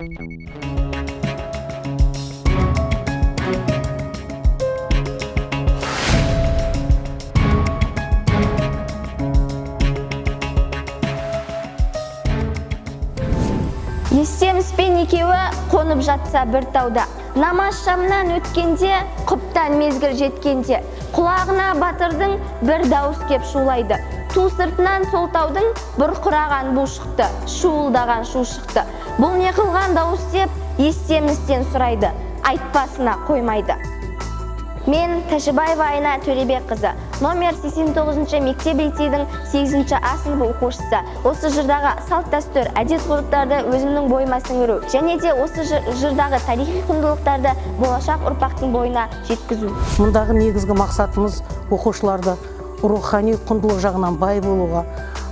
Естеміспен екеуі қонып жатса бір тауда, намаз шамнан өткенде, құптан мезгіл жеткенде, құлағына батырдың бір дауыс кеп шулайды. Ту сыртынан сол таудың бұрқыраған бу шықты, шуылдаған шу шықты. Бұл не қылған дауыс деп естемістен сұрайды, айтпасына қоймайды. Мен Тәжібаева Айна Тәжібаева номер 89 мектеп-лицейдің 8 А сыныбы оқушысы. Осы жырдағы салт дәстүр, әдет-ғұрыптарды өзімнің бойыма сіңіру, және де осы жырдағы тарихи құндылықтарды болашақ ұрпақтың бойына жеткізу. Мұндағы негізгі мақсатымыз оқушыларды рухани құндылық жағынан бай болуға,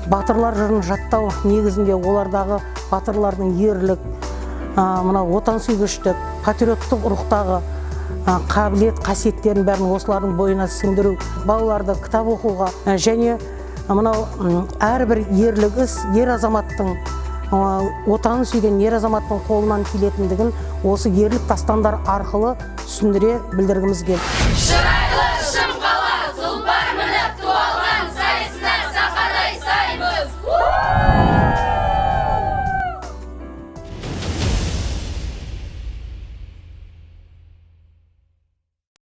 батырлар жырын жаттау негізінде олардағы батырлардың ерлік, отансүйгіштік, патриоттық рухтағы қабілет, қасиеттерін бәрін осылардың бойына сіңдіру, балаларды кітап оқуға және әрбір ерлік іс ер азаматтың, отанын сүйген ер азаматтың қолынан келетіндігін осы ерлік дастандар арқылы түсіндіре білдіргіміз келді.